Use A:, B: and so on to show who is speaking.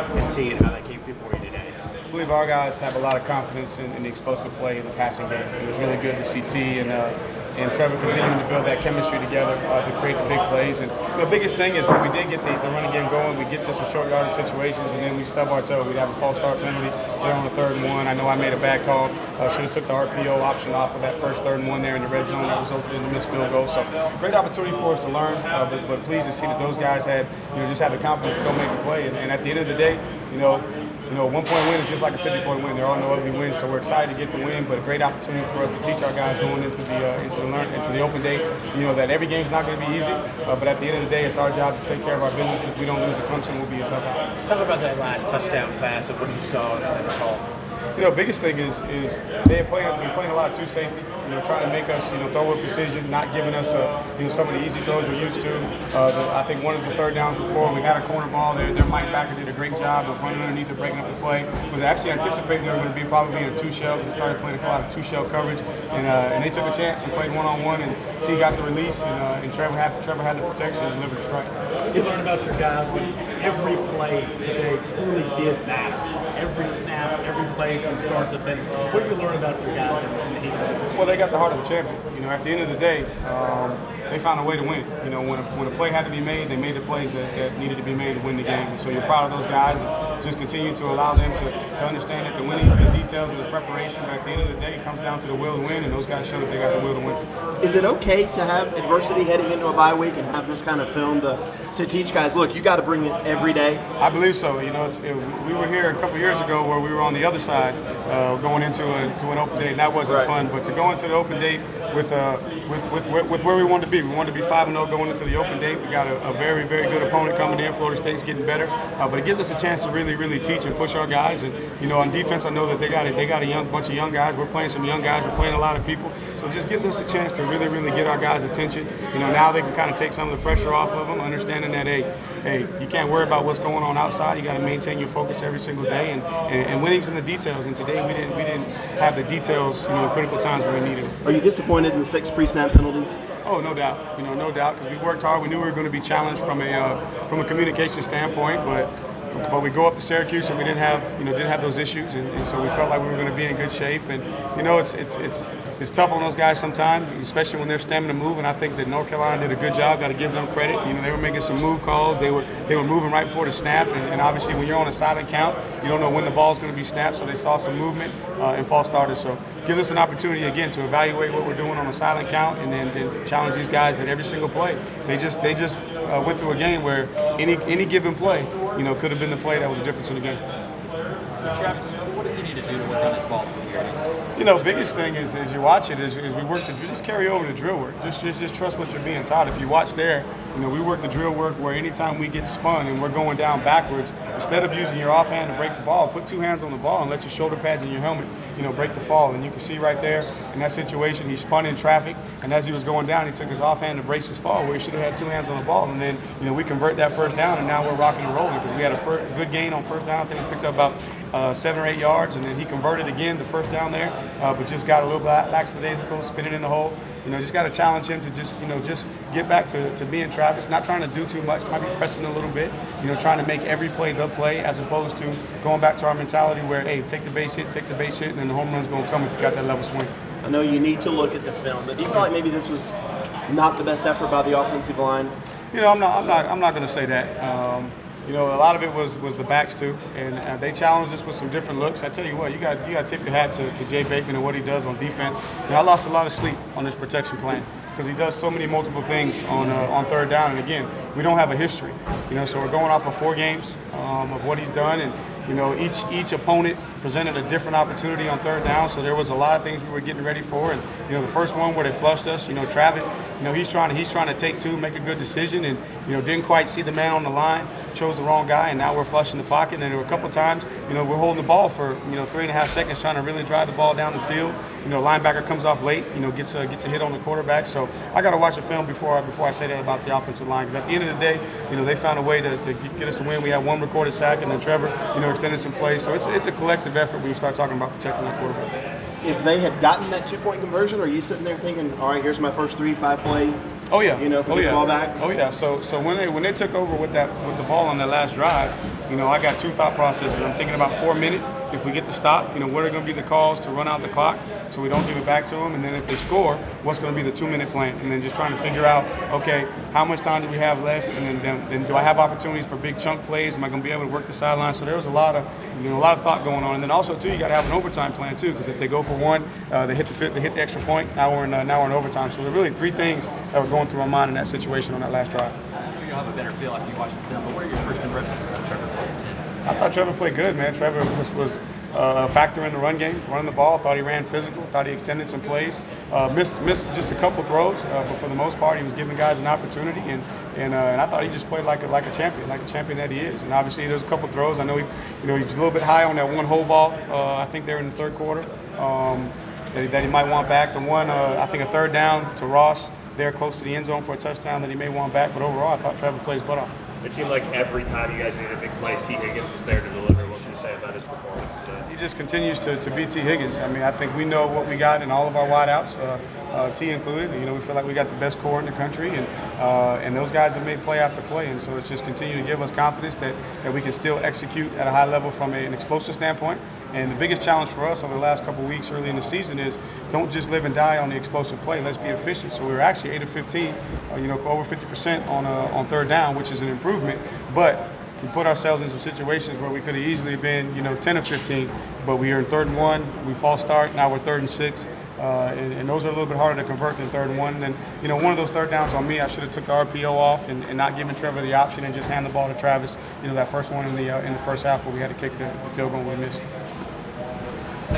A: and T and how that came through for you today?
B: I believe our guys have a lot of confidence in the explosive play in the passing game. It was really good to see T and Trevor continuing to build that chemistry together to create the big plays. And the biggest thing is when we did get the running game going, we get to some short yardage situations and then we stub our toe. We'd have a false start penalty there on the 3rd and 1. I know I made a bad call. Should have took the RPO option off of that first 3rd and 1 there in the red zone. That resulted in the missed field goal. So great opportunity for us to learn, but pleased to see that those guys had, just had the confidence to go make the play. And at the end of the day, 1-point win is just like a 50-point win. There are no ugly wins, so we're excited to get the win. But a great opportunity for us to teach our guys going into the open day. That every game's not going to be easy, but at the end of the day, it's our job to take care of our business. If we don't lose to Clemson, we'll be a tough out.
A: Talk about that last touchdown pass and what you saw in that call.
B: Biggest thing is they have been playing a lot of two safety. Trying to make us, throw with precision, not giving us, some of the easy throws we're used to. I think one of the 3rd downs before, we had a corner ball there. Their Mike Backer did a great job of running underneath and breaking up the play. Was actually anticipating they were going to be probably in a 2-shell. They started playing a lot of 2-shell coverage, and they took a chance and played one-on-one. And T got the release, and Trevor had the protection and delivered a strike.
C: You learn about your guys, but every play today truly did matter. Every snap, every play from start to finish. What did you learn about your guys in the heat of it?
B: Well, they got the heart of a champion. At the end of the day, they found a way to win. When a play had to be made, they made the plays that needed to be made to win the game. And so you're proud of those guys and just continue to allow them to understand that the winning is the details and the preparation. But at the end of the day, it comes down to the will to win, and those guys show that they got the will to win.
D: Is it okay to have adversity heading into a bye week and have this kind of film to teach guys, look, you got to bring it every day?
B: I believe so. We were here a couple years ago where we were on the other side going into an open date, and that wasn't fun. But to go into the open date with where we wanted to be. We wanted to be 5-0 going into the open date. We got a very, very good opponent coming in. Florida State's getting better, but it gives us a chance to really, really teach and push our guys. And on defense, I know that they got a bunch of young guys. We're playing some young guys. We're playing a lot of people. So it just gives us a chance to really, really get our guys' attention. Now they can kind of take some of the pressure off of them, understanding that hey, you can't worry about what's going on outside. You got to maintain your focus every single day, and winning's in the details. And today we didn't have the details, in critical times where we needed them.
D: Are you disappointed in the 6 pre-snap penalties?
B: Oh, no doubt. No doubt, because we worked hard. We knew we were going to be challenged from a communication standpoint, but we go up to Syracuse and we didn't have those issues, and so we felt like we were going to be in good shape. And it's tough on those guys sometimes, especially when they're stemming to move. And I think that North Carolina did a good job. Got to give them credit. They were making some move calls. They were moving right before the snap. And obviously, when you're on a silent count, you don't know when the ball's going to be snapped. So they saw some movement and false starters. So give us an opportunity again to evaluate what we're doing on a silent count, and then challenge these guys at every single play. They just went through a game where any given play, could have been the play that was the difference in the game.
E: Travis, what does he need to do to work on his ball security?
B: Biggest thing is you watch it is we work just carry over the drill work. Just trust what you're being taught. If you watch there, we work the drill work where anytime we get spun and we're going down backwards, instead of using your offhand to break the ball, put 2 hands on the ball and let your shoulder pads and your helmet, break the fall. And you can see right there in that situation, he spun in traffic, and as he was going down, he took his offhand to brace his fall, where he should have had 2 hands on the ball. And then, we convert that first down, and now we're rocking and rolling because we had a good gain on first down. I think we picked up about 7 or 8 yards, and then he converted again the first down there, but just got a little lackadaisical, spinning in the hole. Just got to challenge him to just get back to being Travis, not trying to do too much, might be pressing a little bit, trying to make every play the play, as opposed to going back to our mentality where, hey, take the base hit, and then the home run's going to come if you got that level swing.
D: I know you need to look at the film, but do you feel like maybe this was not the best effort by the offensive line?
B: I'm not going to say that. A lot of it was the backs too, and they challenged us with some different looks. I tell you what, you got to tip your hat to Jay Bateman and what he does on defense. I lost a lot of sleep on this protection plan because he does so many multiple things on third down. And again, we don't have a history, so we're going off of 4 games of what he's done, and each opponent presented a different opportunity on third down, so there was a lot of things we were getting ready for. And the first one where they flushed us, Travis, he's trying to take 2, make a good decision, and didn't quite see the man on the line, chose the wrong guy, and now we're flushing the pocket. And then there were a couple times, we're holding the ball for 3.5 seconds, trying to really drive the ball down the field. Linebacker comes off late, gets a hit on the quarterback. So I got to watch the film before I say that about the offensive line, because at the end of the day, they found a way to get us a win. We had 1 recorded sack, and then Trevor, extended some plays. So it's a collective effort when you start talking about protecting that quarterback.
D: If they had gotten that 2-point conversion, are you sitting there thinking, all right, here's my first 3-5 plays?
B: Oh yeah.
D: For the ball back.
B: Oh yeah. So when they took over with the ball on that last drive, I got two thought processes. I'm thinking about 4 minutes. If we get to stop, what are going to be the calls to run out the clock so we don't give it back to them? And then if they score, what's going to be the 2-minute plan? And then just trying to figure out, okay, how much time do we have left? And then do I have opportunities for big chunk plays? Am I going to be able to work the sideline? So there was a lot of thought going on. And then also too, you got to have an overtime plan too, because if they go for one, they hit the extra point. Now we're in overtime. So there are really three things that were going through my mind in that situation on that last drive.
E: You'll have a better feel after you watch the film. But what are your first impressions of Trevor playing?
B: I thought Trevor played good, man. Trevor was a factor in the run game, running the ball. Thought he ran physical. Thought he extended some plays. Missed just a couple throws, but for the most part, he was giving guys an opportunity. And I thought he just played like a champion that he is. And obviously, there's a couple throws. I know he's a little bit high on that one hole ball. I think they're in the third quarter that he might want back. The one, I think, a third down to Ross there close to the end zone for a touchdown that he may want back. But overall, I thought Trevor plays butt off.
F: It seemed like every time you guys needed a big play, T. Higgins was there to deliver. What can you say about his performance today?
B: He just continues to be T. Higgins. I mean, I think we know what we got in all of our wideouts, T included. We feel like we got the best core in the country, and those guys have made play after play. And so it's just continue to give us confidence that we can still execute at a high level from an explosive standpoint. And the biggest challenge for us over the last couple of weeks early in the season is don't just live and die on the explosive play. Let's be efficient. So we were actually 8 of 15, for over 50% on third down, which is an improvement. But we put ourselves in some situations where we could have easily been, 10 of 15, but we are in 3rd and 1. We false start. Now we're 3rd and 6. And those are a little bit harder to convert than 3rd and 1. And then, one of those third downs on me, I should have took the RPO off and not given Trevor the option and just hand the ball to Travis. That first one in the first half where we had to kick the field goal we missed.